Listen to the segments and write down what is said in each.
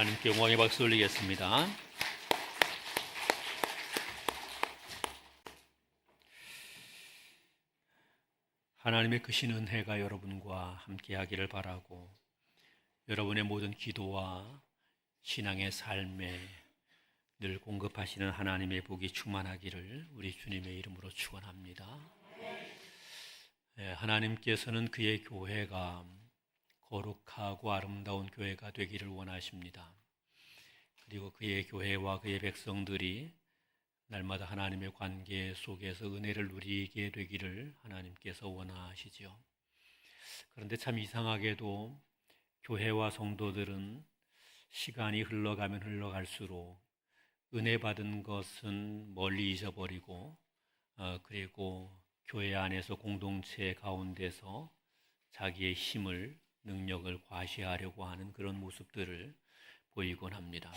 하나님께 영광의 박수 올리겠습니다. 하나님의 크신 은혜가 여러분과 함께하기를 바라고, 여러분의 모든 기도와 신앙의 삶에 늘 공급하시는 하나님의 복이 충만하기를 우리 주님의 이름으로 축원합니다. 하나님께서는 그의 교회가 거룩하고 아름다운 교회가 되기를 원하십니다. 그리고 그의 교회와 그의 백성들이 날마다 하나님의 관계 속에서 은혜를 누리게 되기를 하나님께서 원하시죠. 그런데 참 이상하게도 교회와 성도들은 시간이 흘러가면 흘러갈수록 은혜 받은 것은 멀리 잊어버리고 그리고 교회 안에서 공동체 가운데서 자기의 힘을, 능력을 과시하려고 하는 그런 모습들을 보이곤 합니다.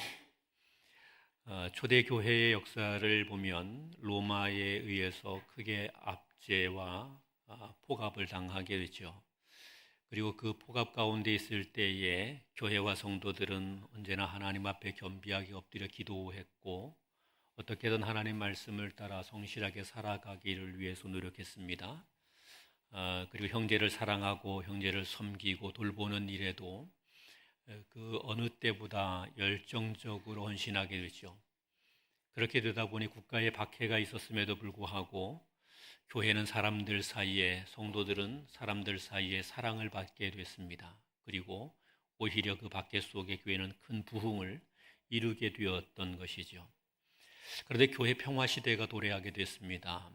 초대교회의 역사를 보면 로마에 의해서 크게 압제와 폭압을 당하게 되죠. 그리고 그 폭압 가운데 있을 때에 교회와 성도들은 언제나 하나님 앞에 겸비하게 엎드려 기도했고, 어떻게든 하나님 말씀을 따라 성실하게 살아가기를 위해서 노력했습니다. 그리고 형제를 사랑하고 형제를 섬기고 돌보는 일에도 그 어느 때보다 열정적으로 헌신하게 되죠. 그렇게 되다 보니 국가에 박해가 있었음에도 불구하고 교회는 사람들 사이에, 성도들은 사람들 사이에 사랑을 받게 됐습니다. 그리고 오히려 그 박해 속에 교회는 큰 부흥을 이루게 되었던 것이죠. 그런데 교회 평화 시대가 도래하게 됐습니다.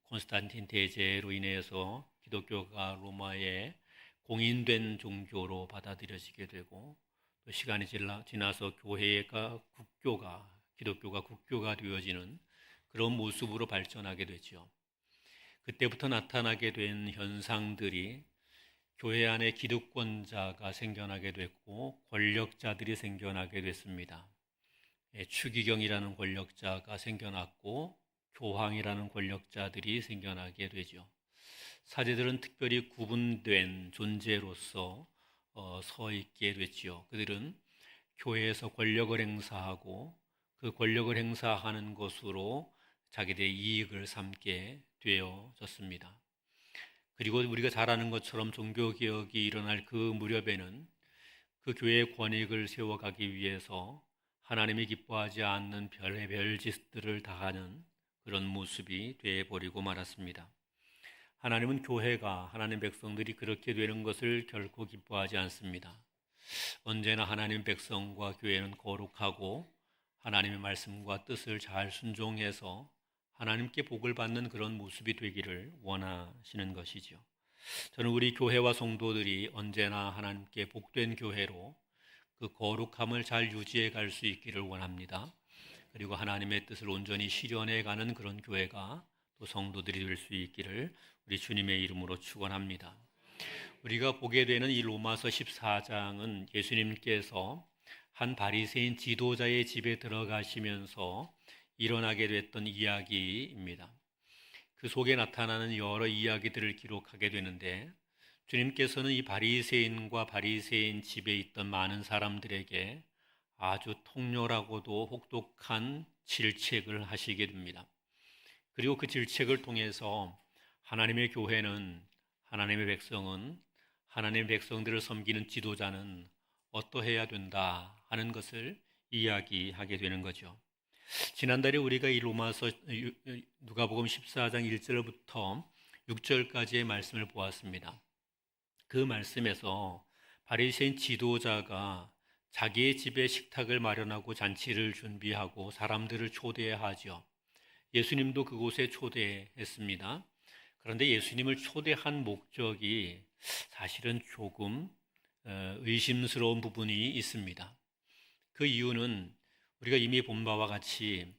콘스탄틴 대제로 인해서 기독교가 로마의 공인된 종교로 받아들여지게 되고, 또 시간이 지나서 기독교가 국교가 되어지는 그런 모습으로 발전하게 되죠. 그때부터 나타나게 된 현상들이 교회 안에 기득권자가 생겨나게 됐고 권력자들이 생겨나게 됐습니다. 추기경이라는 권력자가 생겨났고 교황이라는 권력자들이 생겨나게 되죠. 사제들은 특별히 구분된 존재로서 서 있게 됐지요. 그들은 교회에서 권력을 행사하고 그 권력을 행사하는 것으로 자기들의 이익을 삼게 되어졌습니다. 그리고 우리가 잘 아는 것처럼 종교개혁이 일어날 그 무렵에는 그 교회의 권익을 세워가기 위해서 하나님이 기뻐하지 않는 별의별 짓들을 다하는 그런 모습이 되어버리고 말았습니다. 하나님은 교회가, 하나님 백성들이 그렇게 되는 것을 결코 기뻐하지 않습니다. 언제나 하나님 백성과 교회는 거룩하고 하나님의 말씀과 뜻을 잘 순종해서 하나님께 복을 받는 그런 모습이 되기를 원하시는 것이죠. 저는 우리 교회와 성도들이 언제나 하나님께 복된 교회로 그 거룩함을 잘 유지해 갈 수 있기를 원합니다. 그리고 하나님의 뜻을 온전히 실현해 가는 그런 교회가 또 성도들이 될 수 있기를 우리 주님의 이름으로 축원합니다. 우리가 보게 되는 이 로마서 14장은 예수님께서 한 바리새인 지도자의 집에 들어가시면서 일어나게 됐던 이야기입니다. 그 속에 나타나는 여러 이야기들을 기록하게 되는데, 주님께서는 이 바리새인과 바리새인 집에 있던 많은 사람들에게 아주 통렬하고도 혹독한 질책을 하시게 됩니다. 그리고 그 질책을 통해서 하나님의 교회는, 하나님의 백성은, 하나님의 백성들을 섬기는 지도자는 어떠해야 된다 하는 것을 이야기하게 되는 거죠. 지난달에 우리가 이 로마서 누가복음 14장 1절부터 6절까지의 말씀을 보았습니다. 그 말씀에서 바리새인 지도자가 자기의 집에 식탁을 마련하고 잔치를 준비하고 사람들을 초대하죠. 예수님도 그곳에 초대했습니다. 그런데 예수님을 초대한 목적이 사실은 조금 의심스러운 부분이 있습니다. 그 이유는 우리가 이미 본 바와 같이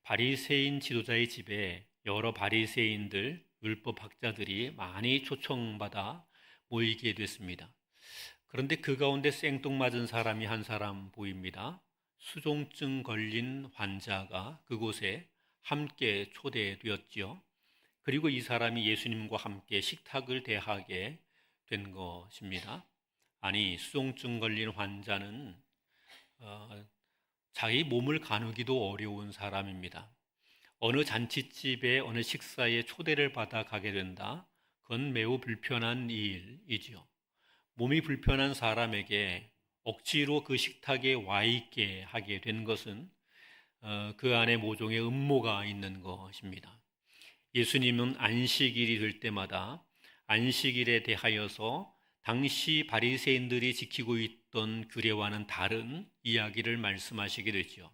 바리새인 지도자의 집에 여러 바리새인들, 율법학자들이 많이 초청받아 모이게 됐습니다. 그런데 그 가운데 생뚱맞은 사람이 한 사람 보입니다. 수종증 걸린 환자가 그곳에 함께 초대되었지요. 그리고 이 사람이 예수님과 함께 식탁을 대하게 된 것입니다. 아니, 수종증 걸린 환자는 자기 몸을 가누기도 어려운 사람입니다. 어느 잔치집에 어느 식사에 초대를 받아 가게 된다. 그건 매우 불편한 일이지요. 몸이 불편한 사람에게 억지로 그 식탁에 와 있게 하게 된 것은 그 안에 모종의 음모가 있는 것입니다. 예수님은 안식일이 될 때마다 안식일에 대하여서 당시 바리새인들이 지키고 있던 규례와는 다른 이야기를 말씀하시게 되죠.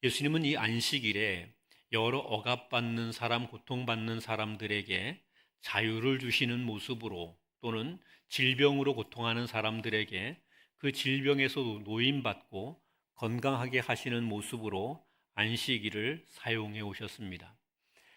예수님은 이 안식일에 여러 억압받는 사람, 고통받는 사람들에게 자유를 주시는 모습으로, 또는 질병으로 고통하는 사람들에게 그 질병에서 노임받고 건강하게 하시는 모습으로 안식일을 사용해 오셨습니다.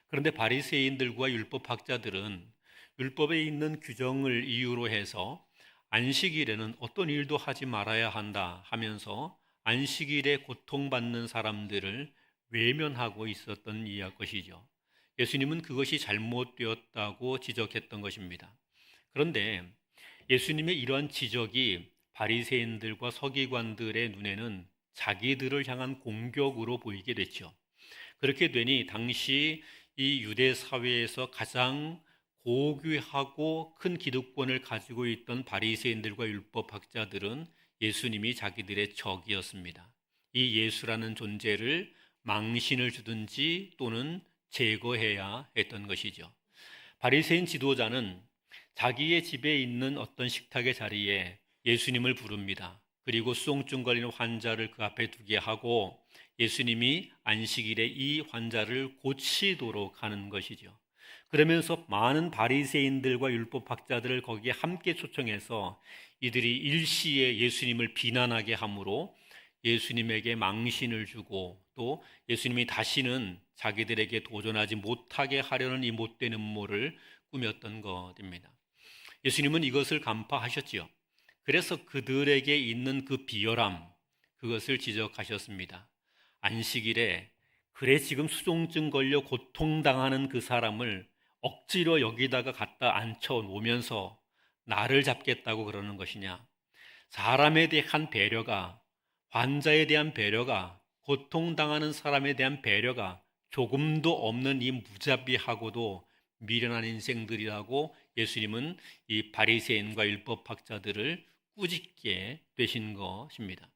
그런데 바리새인들과 율법학자들은 율법에 있는 규정을 이유로 해서 안식일에는 어떤 일도 하지 말아야 한다 하면서 안식일에 고통받는 사람들을 외면하고 있었던 것이죠. 예수님은 그것이 잘못되었다고 지적했던 것입니다. 그런데 예수님의 이러한 지적이 바리새인들과 서기관들의 눈에는 자기들을 향한 공격으로 보이게 됐죠. 그렇게 되니 당시 이 유대 사회에서 가장 고귀하고 큰 기득권을 가지고 있던 바리새인들과 율법학자들은 예수님이 자기들의 적이었습니다. 이 예수라는 존재를 망신을 주든지 또는 제거해야 했던 것이죠. 바리새인 지도자는 자기의 집에 있는 어떤 식탁의 자리에 예수님을 부릅니다. 그리고 수종증 걸리는 환자를 그 앞에 두게 하고 예수님이 안식일에 이 환자를 고치도록 하는 것이죠. 그러면서 많은 바리새인들과 율법학자들을 거기에 함께 초청해서 이들이 일시에 예수님을 비난하게 함으로 예수님에게 망신을 주고 또 예수님이 다시는 자기들에게 도전하지 못하게 하려는 이 못된 음모를 꾸몄던 것입니다. 예수님은 이것을 간파하셨지요. 그래서 그들에게 있는 그 비열함, 그것을 지적하셨습니다. 안식일에 그래 지금 수종증 걸려 고통당하는 그 사람을 억지로 여기다가 갖다 앉혀 놓으면서 나를 잡겠다고 그러는 것이냐. 사람에 대한 배려가, 환자에 대한 배려가, 고통당하는 사람에 대한 배려가 조금도 없는 이 무자비하고도 미련한 인생들이라고 예수님은 이 바리새인과 율법학자들을 꾸짖게 되신 것입니다.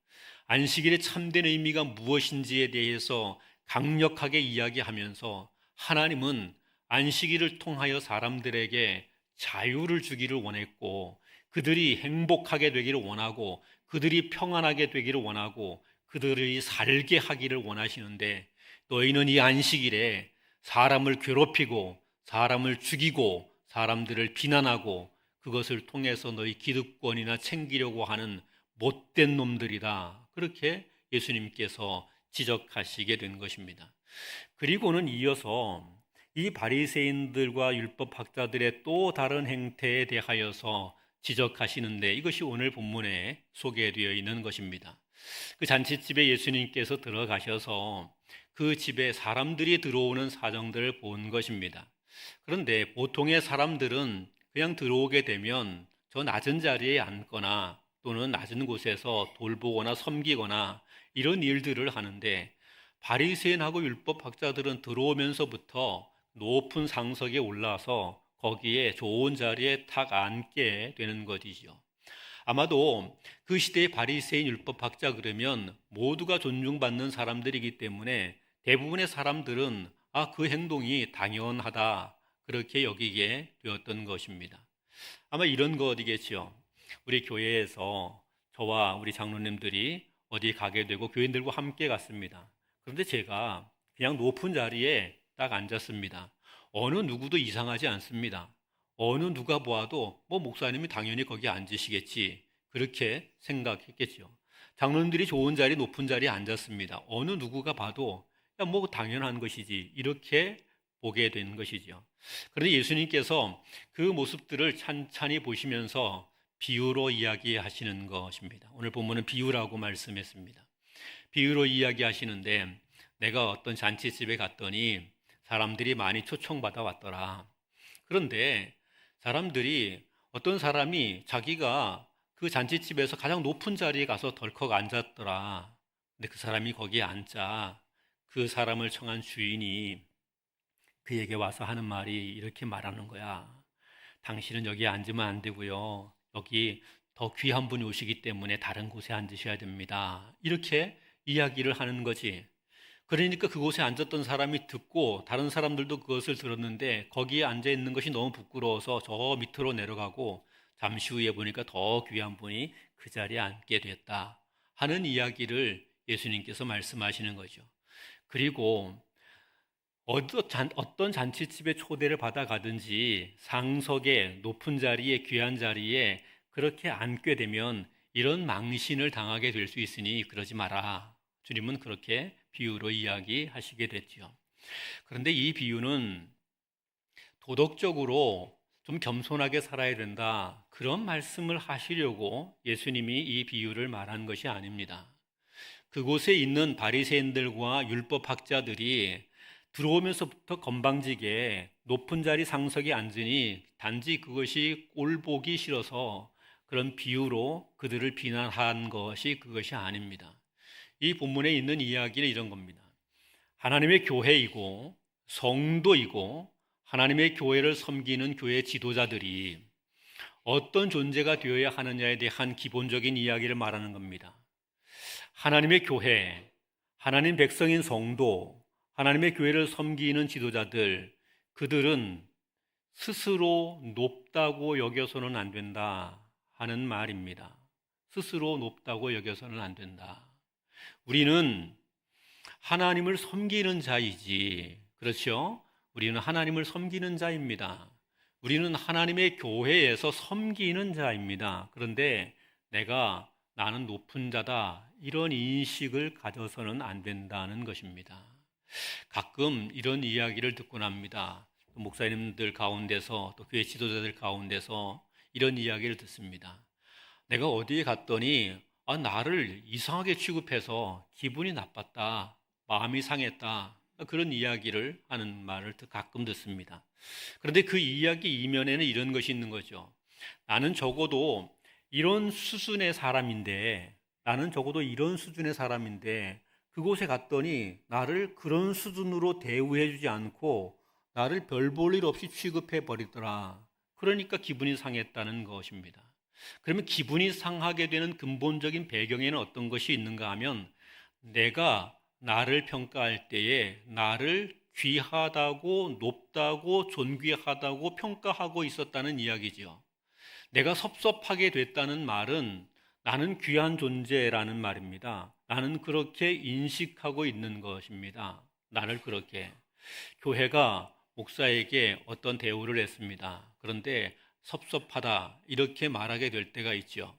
안식일의 참된 의미가 무엇인지에 대해서 강력하게 이야기하면서 하나님은 안식일을 통하여 사람들에게 자유를 주기를 원했고 그들이 행복하게 되기를 원하고 그들이 평안하게 되기를 원하고 그들이 살게 하기를 원하시는데 너희는 이 안식일에 사람을 괴롭히고 사람을 죽이고 사람들을 비난하고 그것을 통해서 너희 기득권이나 챙기려고 하는 못된 놈들이다. 그렇게 예수님께서 지적하시게 된 것입니다. 그리고는 이어서 이 바리새인들과 율법학자들의 또 다른 행태에 대하여서 지적하시는데 이것이 오늘 본문에 소개되어 있는 것입니다. 그 잔치집에 예수님께서 들어가셔서 그 집에 사람들이 들어오는 사정들을 본 것입니다. 그런데 보통의 사람들은 그냥 들어오게 되면 저 낮은 자리에 앉거나 또는 낮은 곳에서 돌보거나 섬기거나 이런 일들을 하는데 바리새인하고 율법학자들은 들어오면서부터 높은 상석에 올라서 거기에 좋은 자리에 탁 앉게 되는 것이죠. 아마도 그 시대의 바리새인 율법학자 그러면 모두가 존중받는 사람들이기 때문에 대부분의 사람들은 그 행동이 당연하다 그렇게 여기게 되었던 것입니다. 아마 이런 것이겠죠. 우리 교회에서 저와 우리 장로님들이 어디 가게 되고 교인들과 함께 갔습니다. 그런데 제가 그냥 높은 자리에 딱 앉았습니다. 어느 누구도 이상하지 않습니다. 어느 누가 보아도 목사님이 당연히 거기 앉으시겠지 그렇게 생각했겠죠. 장로님들이 좋은 자리 높은 자리에 앉았습니다. 어느 누구가 봐도 당연한 것이지 이렇게 보게 된 것이죠. 그런데 예수님께서 그 모습들을 찬찬히 보시면서 비유로 이야기하시는 것입니다. 오늘 본문은 비유라고 말씀했습니다. 비유로 이야기하시는데 내가 어떤 잔치집에 갔더니 사람들이 많이 초청받아 왔더라. 그런데 사람들이 어떤 사람이 자기가 그 잔치집에서 가장 높은 자리에 가서 덜컥 앉았더라. 근데 그 사람이 거기에 앉자 그 사람을 청한 주인이 그에게 와서 하는 말이 이렇게 말하는 거야. 당신은 여기 앉으면 안 되고요. 여기 더 귀한 분이 오시기 때문에 다른 곳에 앉으셔야 됩니다. 이렇게 이야기를 하는 거지. 그러니까 그곳에 앉았던 사람이 듣고 다른 사람들도 그것을 들었는데 거기에 앉아 있는 것이 너무 부끄러워서 저 밑으로 내려가고 잠시 후에 보니까 더 귀한 분이 그 자리에 앉게 됐다 하는 이야기를 예수님께서 말씀하시는 거죠. 그리고 어떤 잔치집에 초대를 받아가든지 상석에 높은 자리에 귀한 자리에 그렇게 앉게 되면 이런 망신을 당하게 될 수 있으니 그러지 마라. 주님은 그렇게 비유로 이야기하시게 됐죠. 그런데 이 비유는 도덕적으로 좀 겸손하게 살아야 된다, 그런 말씀을 하시려고 예수님이 이 비유를 말한 것이 아닙니다. 그곳에 있는 바리새인들과 율법학자들이 들어오면서부터 건방지게 높은 자리 상석에 앉으니 단지 그것이 꼴보기 싫어서 그런 비유로 그들을 비난한 것이 그것이 아닙니다. 이 본문에 있는 이야기는 이런 겁니다. 하나님의 교회이고 성도이고 하나님의 교회를 섬기는 교회 지도자들이 어떤 존재가 되어야 하느냐에 대한 기본적인 이야기를 말하는 겁니다. 하나님의 교회, 하나님 백성인 성도, 하나님의 교회를 섬기는 지도자들, 그들은 스스로 높다고 여겨서는 안 된다 하는 말입니다. 스스로 높다고 여겨서는 안 된다. 우리는 하나님을 섬기는 자이지, 그렇죠? 우리는 하나님을 섬기는 자입니다. 우리는 하나님의 교회에서 섬기는 자입니다. 그런데 나는 높은 자다, 이런 인식을 가져서는 안 된다는 것입니다. 가끔 이런 이야기를 듣곤 합니다. 목사님들 가운데서 또 교회 지도자들 가운데서 이런 이야기를 듣습니다. 내가 어디에 갔더니 나를 이상하게 취급해서 기분이 나빴다, 마음이 상했다, 그런 이야기를 하는 말을 가끔 듣습니다. 그런데 그 이야기 이면에는 이런 것이 있는 거죠. 나는 적어도 이런 수준의 사람인데, 그곳에 갔더니 나를 그런 수준으로 대우해 주지 않고 나를 별 볼 일 없이 취급해 버리더라. 그러니까 기분이 상했다는 것입니다. 그러면 기분이 상하게 되는 근본적인 배경에는 어떤 것이 있는가 하면, 내가 나를 평가할 때에 나를 귀하다고, 높다고, 존귀하다고 평가하고 있었다는 이야기죠. 내가 섭섭하게 됐다는 말은 나는 귀한 존재라는 말입니다. 나는 그렇게 인식하고 있는 것입니다. 나를 그렇게. 교회가 목사에게 어떤 대우를 했습니다. 그런데 섭섭하다, 이렇게 말하게 될 때가 있죠.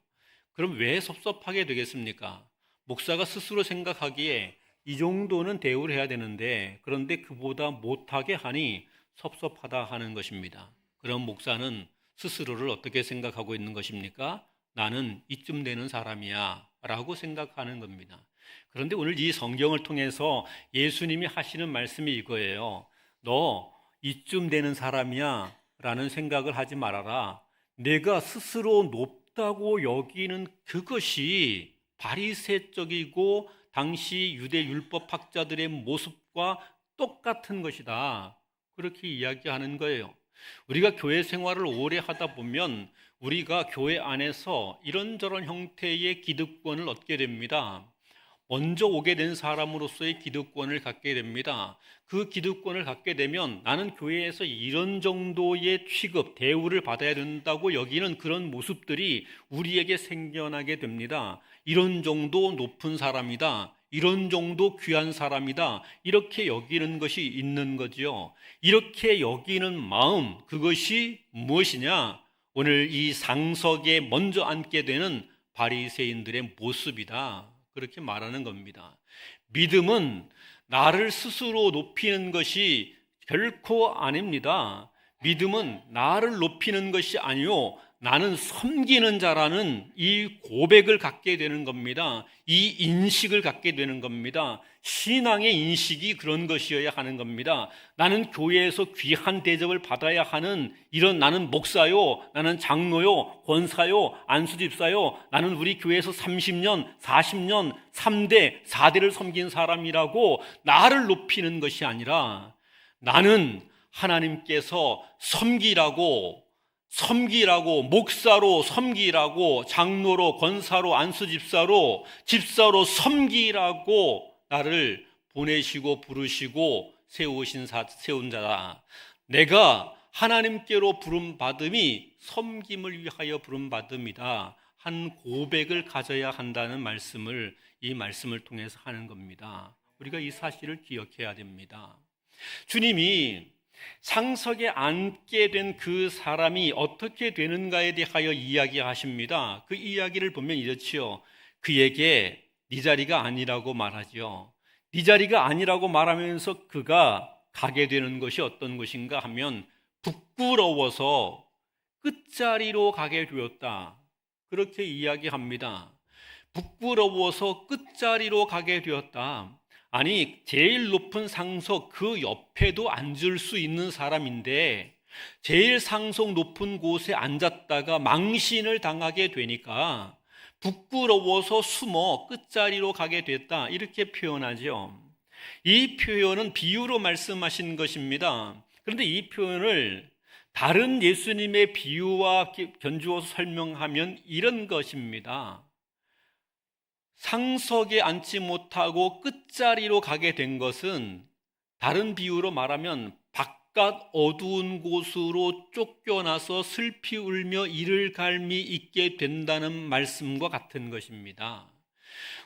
그럼 왜 섭섭하게 되겠습니까? 목사가 스스로 생각하기에 이 정도는 대우를 해야 되는데, 그런데 그보다 못하게 하니 섭섭하다 하는 것입니다. 그럼 목사는 스스로를 어떻게 생각하고 있는 것입니까? 나는 이쯤 되는 사람이야 라고 생각하는 겁니다. 그런데 오늘 이 성경을 통해서 예수님이 하시는 말씀이 이거예요. 너 이쯤 되는 사람이야 라는 생각을 하지 말아라. 내가 스스로 높다고 여기는 그것이 바리새적이고 당시 유대 율법학자들의 모습과 똑같은 것이다, 그렇게 이야기하는 거예요. 우리가 교회 생활을 오래 하다 보면 우리가 교회 안에서 이런저런 형태의 기득권을 얻게 됩니다. 먼저 오게 된 사람으로서의 기득권을 갖게 됩니다. 그 기득권을 갖게 되면 나는 교회에서 이런 정도의 취급, 대우를 받아야 된다고 여기는 그런 모습들이 우리에게 생겨나게 됩니다. 이런 정도 높은 사람이다, 이런 정도 귀한 사람이다, 이렇게 여기는 것이 있는 거죠. 이렇게 여기는 마음, 그것이 무엇이냐? 오늘 이 상석에 먼저 앉게 되는 바리새인들의 모습이다, 그렇게 말하는 겁니다. 믿음은 나를 스스로 높이는 것이 결코 아닙니다. 믿음은 나를 높이는 것이 아니요, 나는 섬기는 자라는 이 고백을 갖게 되는 겁니다. 이 인식을 갖게 되는 겁니다. 신앙의 인식이 그런 것이어야 하는 겁니다. 나는 교회에서 귀한 대접을 받아야 하는 이런 나는 목사요, 나는 장로요, 권사요, 안수집사요, 나는 우리 교회에서 30년, 40년, 3대, 4대를 섬긴 사람이라고 나를 높이는 것이 아니라 나는 하나님께서 섬기라고 목사로 섬기라고 장로로 권사로 안수집사로 집사로 섬기라고 나를 보내시고 부르시고 세운 자다. 내가 하나님께로 부름받음이 섬김을 위하여 부름받음이다 한 고백을 가져야 한다는 말씀을 이 말씀을 통해서 하는 겁니다. 우리가 이 사실을 기억해야 됩니다. 주님이 상석에 앉게 된 그 사람이 어떻게 되는가에 대하여 이야기하십니다. 그 이야기를 보면 이렇지요. 그에게 네 자리가 아니라고 말하죠. 네 자리가 아니라고 말하면서 그가 가게 되는 것이 어떤 것인가 하면 부끄러워서 끝자리로 가게 되었다. 그렇게 이야기합니다. 부끄러워서 끝자리로 가게 되었다. 아니, 제일 높은 상석 그 옆에도 앉을 수 있는 사람인데 제일 상석 높은 곳에 앉았다가 망신을 당하게 되니까 부끄러워서 숨어 끝자리로 가게 됐다. 이렇게 표현하죠. 이 표현은 비유로 말씀하신 것입니다. 그런데 이 표현을 다른 예수님의 비유와 견주어서 설명하면 이런 것입니다. 상석에 앉지 못하고 끝자리로 가게 된 것은 다른 비유로 말하면 바깥 어두운 곳으로 쫓겨나서 슬피 울며 이를 갈미 있게 된다는 말씀과 같은 것입니다.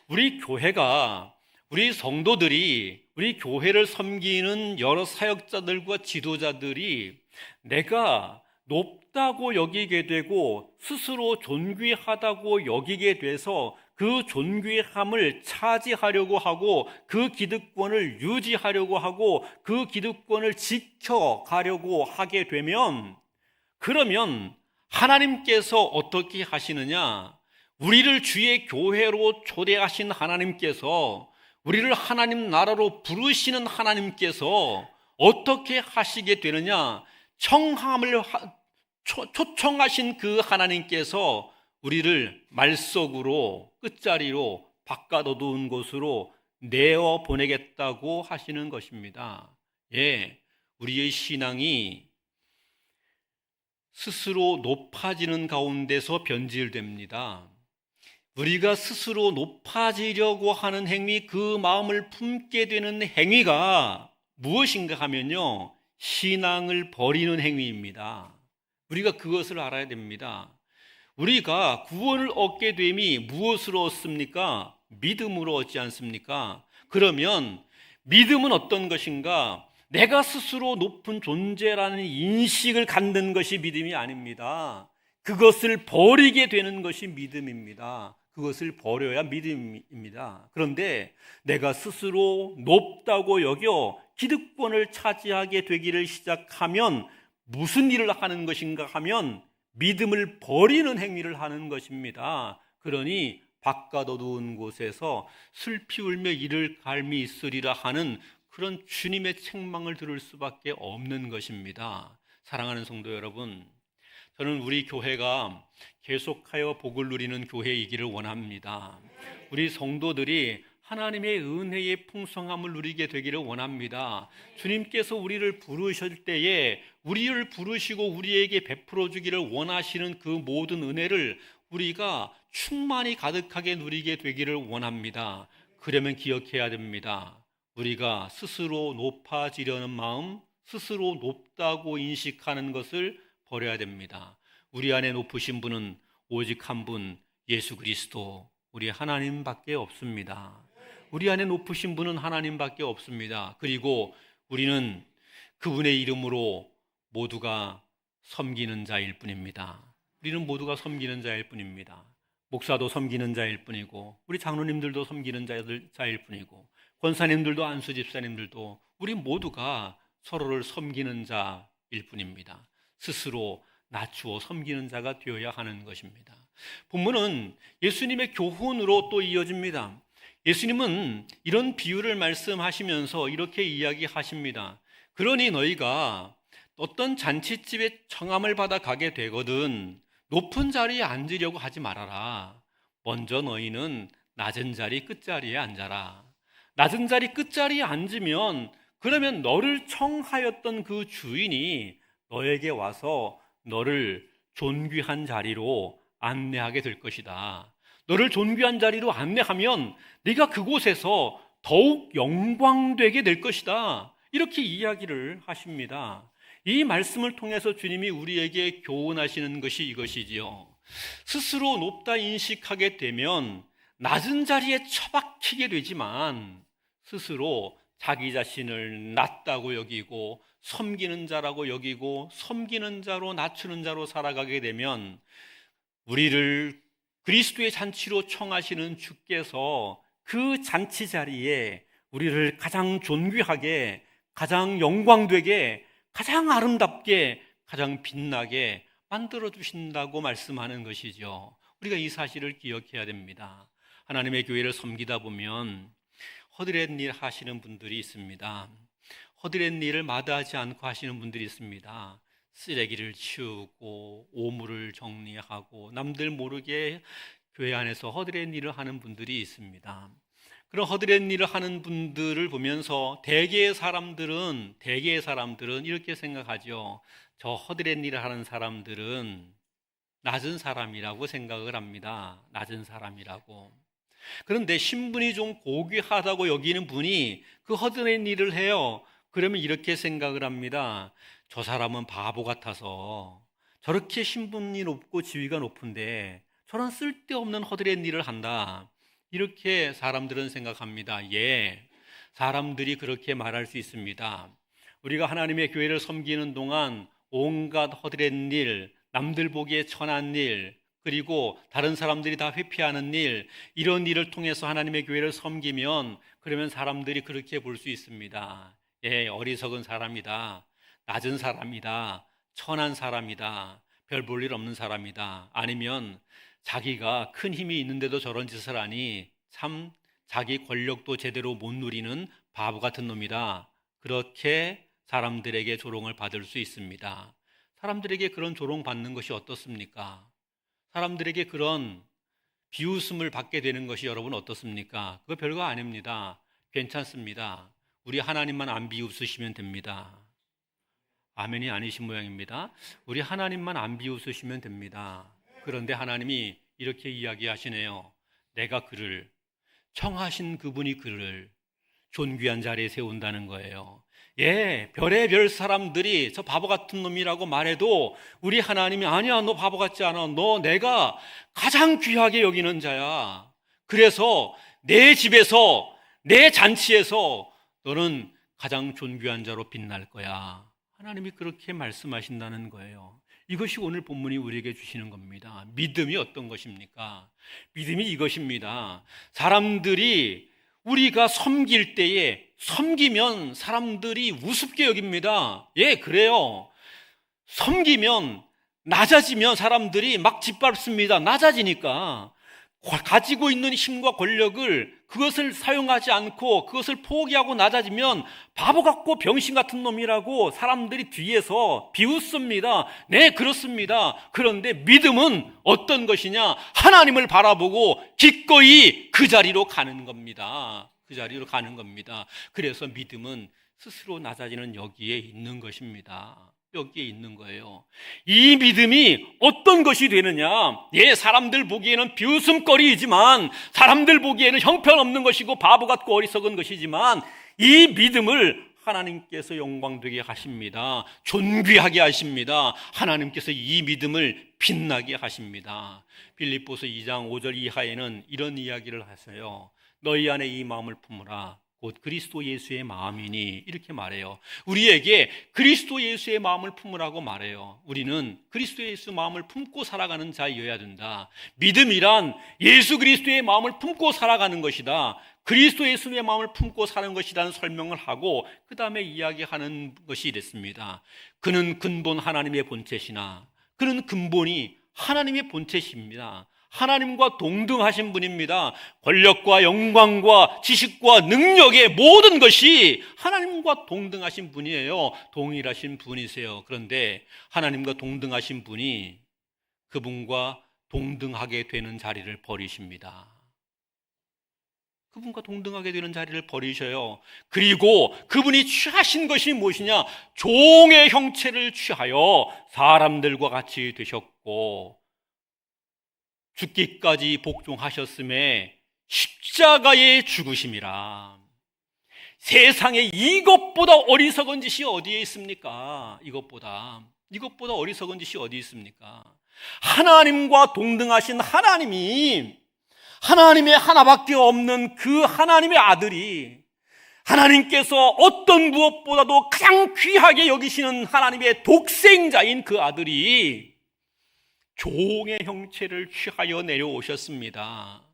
우리 교회가, 우리 성도들이, 우리 교회를 섬기는 여러 사역자들과 지도자들이 내가 높다고 여기게 되고 스스로 존귀하다고 여기게 돼서 그 존귀함을 차지하려고 하고 그 기득권을 유지하려고 하고 그 기득권을 지켜가려고 하게 되면 그러면 하나님께서 어떻게 하시느냐? 우리를 주의 교회로 초대하신 하나님께서 우리를 하나님 나라로 부르시는 하나님께서 어떻게 하시게 되느냐? 초청하신 그 하나님께서 우리를 말석으로 끝자리로 바깥 어두운 곳으로 내어 보내겠다고 하시는 것입니다. 예, 우리의 신앙이 스스로 높아지는 가운데서 변질됩니다. 우리가 스스로 높아지려고 하는 행위, 그 마음을 품게 되는 행위가 무엇인가 하면요, 신앙을 버리는 행위입니다. 우리가 그것을 알아야 됩니다. 우리가 구원을 얻게 됨이 무엇으로 얻습니까? 믿음으로 얻지 않습니까? 그러면 믿음은 어떤 것인가? 내가 스스로 높은 존재라는 인식을 갖는 것이 믿음이 아닙니다. 그것을 버리게 되는 것이 믿음입니다. 그것을 버려야 믿음입니다. 그런데 내가 스스로 높다고 여겨 기득권을 차지하게 되기를 시작하면 무슨 일을 하는 것인가 하면 믿음을 버리는 행위를 하는 것입니다. 그러니 바깥 어두운 곳에서 슬피 울며 이를 갈미 있으리라 하는 그런 주님의 책망을 들을 수밖에 없는 것입니다. 사랑하는 성도 여러분, 저는 우리 교회가 계속하여 복을 누리는 교회이기를 원합니다. 우리 성도들이 하나님의 은혜의 풍성함을 누리게 되기를 원합니다. 주님께서 우리를 부르실 때에 우리를 부르시고 우리에게 베풀어 주기를 원하시는 그 모든 은혜를 우리가 충만히 가득하게 누리게 되기를 원합니다. 그러면 기억해야 됩니다. 우리가 스스로 높아지려는 마음, 스스로 높다고 인식하는 것을 버려야 됩니다. 우리 안에 높으신 분은 오직 한 분, 예수 그리스도, 우리 하나님밖에 없습니다. 우리 안에 높으신 분은 하나님밖에 없습니다. 그리고 우리는 그분의 이름으로 모두가 섬기는 자일 뿐입니다. 우리는 모두가 섬기는 자일 뿐입니다. 목사도 섬기는 자일 뿐이고 우리 장로님들도 섬기는 자일 뿐이고 권사님들도 안수집사님들도 우리 모두가 서로를 섬기는 자일 뿐입니다. 스스로 낮추어 섬기는 자가 되어야 하는 것입니다. 본문은 예수님의 교훈으로 또 이어집니다. 예수님은 이런 비유를 말씀하시면서 이렇게 이야기하십니다. 그러니 너희가 어떤 잔치집에 청함을 받아 가게 되거든 높은 자리에 앉으려고 하지 말아라. 먼저 너희는 낮은 자리 끝자리에 앉아라. 낮은 자리 끝자리에 앉으면 그러면 너를 청하였던 그 주인이 너에게 와서 너를 존귀한 자리로 안내하게 될 것이다. 너를 존귀한 자리로 안내하면 네가 그곳에서 더욱 영광되게 될 것이다. 이렇게 이야기를 하십니다. 이 말씀을 통해서 주님이 우리에게 교훈하시는 것이 이것이지요. 스스로 높다 인식하게 되면 낮은 자리에 처박히게 되지만 스스로 자기 자신을 낮다고 여기고 섬기는 자라고 여기고 섬기는 자로 낮추는 자로 살아가게 되면 우리를 그리스도의 잔치로 청하시는 주께서 그 잔치 자리에 우리를 가장 존귀하게, 가장 영광되게, 가장 아름답게, 가장 빛나게 만들어 주신다고 말씀하는 것이죠. 우리가 이 사실을 기억해야 됩니다. 하나님의 교회를 섬기다 보면 허드렛 일 하시는 분들이 있습니다. 허드렛 일을 마다하지 않고 하시는 분들이 있습니다. 쓰레기를 치우고 오물을 정리하고 남들 모르게 교회 안에서 허드렛 일을 하는 분들이 있습니다. 그런 허드렛 일을 하는 분들을 보면서 대개의 사람들은 이렇게 생각하죠. 저 허드렛 일을 하는 사람들은 낮은 사람이라고 생각을 합니다. 낮은 사람이라고. 그런데 신분이 좀 고귀하다고 여기는 분이 그 허드렛 일을 해요. 그러면 이렇게 생각을 합니다. 저 사람은 바보 같아서 저렇게 신분이 높고 지위가 높은데 저런 쓸데없는 허드렛 일을 한다. 이렇게 사람들은 생각합니다. 예, 사람들이 그렇게 말할 수 있습니다. 우리가 하나님의 교회를 섬기는 동안 온갖 허드렛 일, 남들 보기에 천한 일, 그리고 다른 사람들이 다 회피하는 일, 이런 일을 통해서 하나님의 교회를 섬기면 그러면 사람들이 그렇게 볼 수 있습니다. 예, 어리석은 사람이다, 낮은 사람이다, 천한 사람이다, 별 볼 일 없는 사람이다. 아니면 자기가 큰 힘이 있는데도 저런 짓을 하니 참 자기 권력도 제대로 못 누리는 바보 같은 놈이다. 그렇게 사람들에게 조롱을 받을 수 있습니다. 사람들에게 그런 조롱 받는 것이 어떻습니까? 사람들에게 그런 비웃음을 받게 되는 것이 여러분 어떻습니까? 그거 별거 아닙니다. 괜찮습니다. 우리 하나님만 안 비웃으시면 됩니다. 아멘이 아니신 모양입니다. 우리 하나님만 안 비웃으시면 됩니다. 그런데 하나님이 이렇게 이야기하시네요. 내가 그를, 청하신 그분이 그를 존귀한 자리에 세운다는 거예요. 예, 별의 별 사람들이 저 바보 같은 놈이라고 말해도 우리 하나님이 아니야, 너 바보 같지 않아. 너 내가 가장 귀하게 여기는 자야. 그래서 내 집에서, 내 잔치에서 너는 가장 존귀한 자로 빛날 거야. 하나님이 그렇게 말씀하신다는 거예요. 이것이 오늘 본문이 우리에게 주시는 겁니다. 믿음이 어떤 것입니까? 믿음이 이것입니다. 사람들이 우리가 섬길 때에 섬기면 사람들이 우습게 여깁니다. 예, 그래요. 섬기면 낮아지면 사람들이 막 짓밟습니다. 낮아지니까. 가지고 있는 힘과 권력을 그것을 사용하지 않고 그것을 포기하고 낮아지면 바보 같고 병신 같은 놈이라고 사람들이 뒤에서 비웃습니다. 네, 그렇습니다. 그런데 믿음은 어떤 것이냐? 하나님을 바라보고 기꺼이 그 자리로 가는 겁니다. 그 자리로 가는 겁니다. 그래서 믿음은 스스로 낮아지는 여기에 있는 것입니다. 여기에 있는 거예요. 이 믿음이 어떤 것이 되느냐? 예, 사람들 보기에는 비웃음거리이지만, 사람들 보기에는 형편없는 것이고 바보 같고 어리석은 것이지만, 이 믿음을 하나님께서 영광되게 하십니다. 존귀하게 하십니다. 하나님께서 이 믿음을 빛나게 하십니다. 빌립보서 2장 5절 이하에는 이런 이야기를 하세요. 너희 안에 이 마음을 품으라. 곧 그리스도 예수의 마음이니, 이렇게 말해요. 우리에게 그리스도 예수의 마음을 품으라고 말해요. 우리는 그리스도 예수 마음을 품고 살아가는 자여야 된다. 믿음이란 예수 그리스도의 마음을 품고 살아가는 것이다. 그리스도 예수의 마음을 품고 사는 것이라는 설명을 하고 그 다음에 이야기하는 것이 이랬습니다. 그는 근본 하나님의 본체시나 그런 근본이 하나님의 본체십니다. 하나님과 동등하신 분입니다. 권력과 영광과 지식과 능력의 모든 것이 하나님과 동등하신 분이에요. 동일하신 분이세요. 그런데 하나님과 동등하신 분이 그분과 동등하게 되는 자리를 버리십니다. 그분과 동등하게 되는 자리를 버리셔요. 그리고 그분이 취하신 것이 무엇이냐? 종의 형체를 취하여 사람들과 같이 되셨고 죽기까지 복종하셨음에 십자가에 죽으심이라. 세상에 이것보다 어리석은 짓이 어디에 있습니까? 이것보다 어리석은 짓이 어디 있습니까? 하나님과 동등하신 하나님이, 하나님의 하나밖에 없는 그 하나님의 아들이, 하나님께서 어떤 무엇보다도 가장 귀하게 여기시는 하나님의 독생자인 그 아들이 종의 형체를 취하여 내려오셨습니다.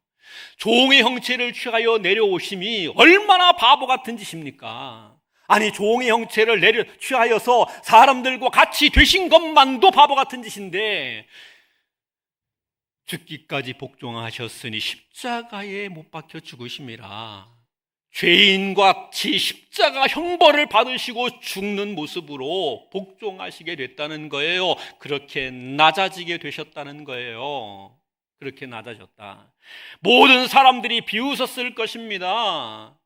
종의 형체를 취하여 내려오심이 얼마나 바보 같은 짓입니까? 아니, 종의 형체를 취하여서 사람들과 같이 되신 것만도 바보 같은 짓인데, 죽기까지 복종하셨으니 십자가에 못 박혀 죽으심이라. 죄인과 같이 십자가 형벌을 받으시고 죽는 모습으로 복종하시게 됐다는 거예요. 그렇게 낮아지게 되셨다는 거예요. 그렇게 낮아졌다. 모든 사람들이 비웃었을 것입니다.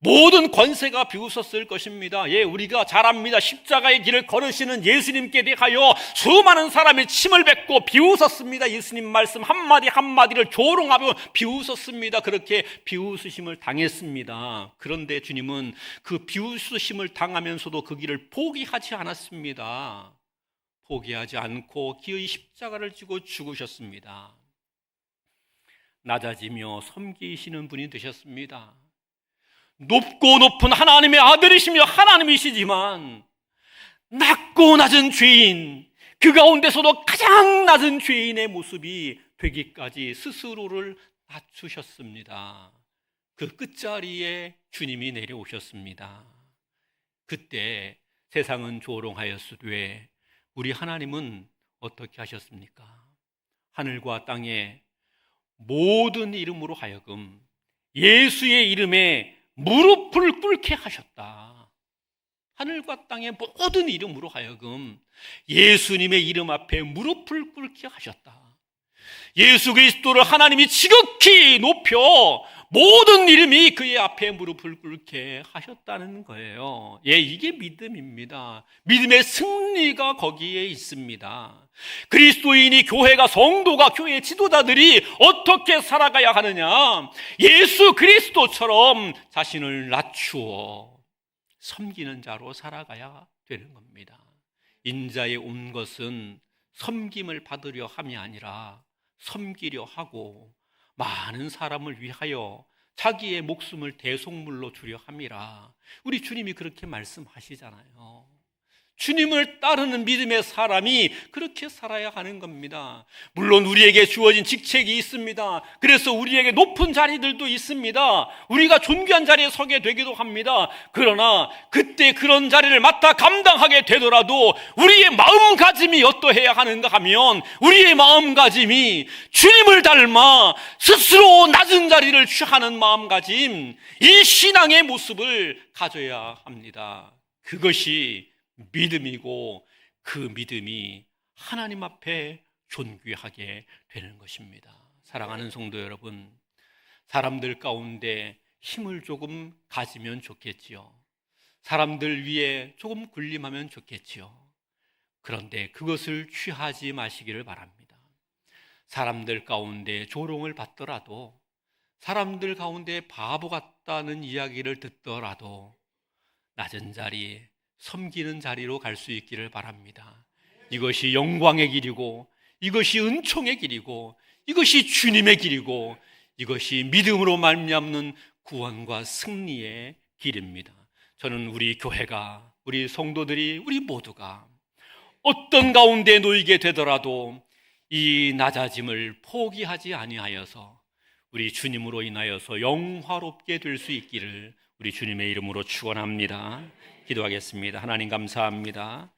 모든 권세가 비웃었을 것입니다. 예, 우리가 잘 압니다. 십자가의 길을 걸으시는 예수님께 대하여 수많은 사람이 침을 뱉고 비웃었습니다. 예수님 말씀 한마디 한마디를 조롱하며 비웃었습니다. 그렇게 비웃으심을 당했습니다. 그런데 주님은 그 비웃으심을 당하면서도 그 길을 포기하지 않았습니다. 포기하지 않고 기어이 십자가를 지고 죽으셨습니다. 낮아지며 섬기시는 분이 되셨습니다. 높고 높은 하나님의 아들이시며 하나님이시지만 낮고 낮은 죄인, 그 가운데서도 가장 낮은 죄인의 모습이 되기까지 스스로를 낮추셨습니다. 그 끝자리에 주님이 내려오셨습니다. 그때 세상은 조롱하였으되 우리 하나님은 어떻게 하셨습니까? 하늘과 땅의 모든 이름으로 하여금 예수의 이름에 무릎을 꿇게 하셨다. 하늘과 땅의 모든 이름으로 하여금 예수님의 이름 앞에 무릎을 꿇게 하셨다. 예수 그리스도를 하나님이 지극히 높여 모든 이름이 그의 앞에 무릎을 꿇게 하셨다는 거예요. 예, 이게 믿음입니다. 믿음의 승리가 거기에 있습니다. 그리스도인이, 교회가, 성도가, 교회 지도자들이 어떻게 살아가야 하느냐? 예수 그리스도처럼 자신을 낮추어 섬기는 자로 살아가야 되는 겁니다. 인자에 온 것은 섬김을 받으려 함이 아니라 섬기려 하고 많은 사람을 위하여 자기의 목숨을 대속물로 주려 함이라. 우리 주님이 그렇게 말씀하시잖아요. 주님을 따르는 믿음의 사람이 그렇게 살아야 하는 겁니다. 물론 우리에게 주어진 직책이 있습니다. 그래서 우리에게 높은 자리들도 있습니다. 우리가 존귀한 자리에 서게 되기도 합니다. 그러나 그때 그런 자리를 맡아 감당하게 되더라도 우리의 마음가짐이 어떠해야 하는가 하면, 우리의 마음가짐이 주님을 닮아 스스로 낮은 자리를 취하는 마음가짐, 이 신앙의 모습을 가져야 합니다. 그것이 믿음이고 그 믿음이 하나님 앞에 존귀하게 되는 것입니다. 사랑하는 성도 여러분, 사람들 가운데 힘을 조금 가지면 좋겠지요. 사람들 위에 조금 군림하면 좋겠지요. 그런데 그것을 취하지 마시기를 바랍니다. 사람들 가운데 조롱을 받더라도, 사람들 가운데 바보 같다는 이야기를 듣더라도 낮은 자리, 섬기는 자리로 갈 수 있기를 바랍니다. 이것이 영광의 길이고, 이것이 은총의 길이고, 이것이 주님의 길이고, 이것이 믿음으로 말미암는 구원과 승리의 길입니다. 저는 우리 교회가, 우리 성도들이, 우리 모두가 어떤 가운데 놓이게 되더라도 이 낮아짐을 포기하지 아니하여서 우리 주님으로 인하여서 영화롭게 될 수 있기를 우리 주님의 이름으로 축원합니다. 기도하겠습니다. 하나님 감사합니다.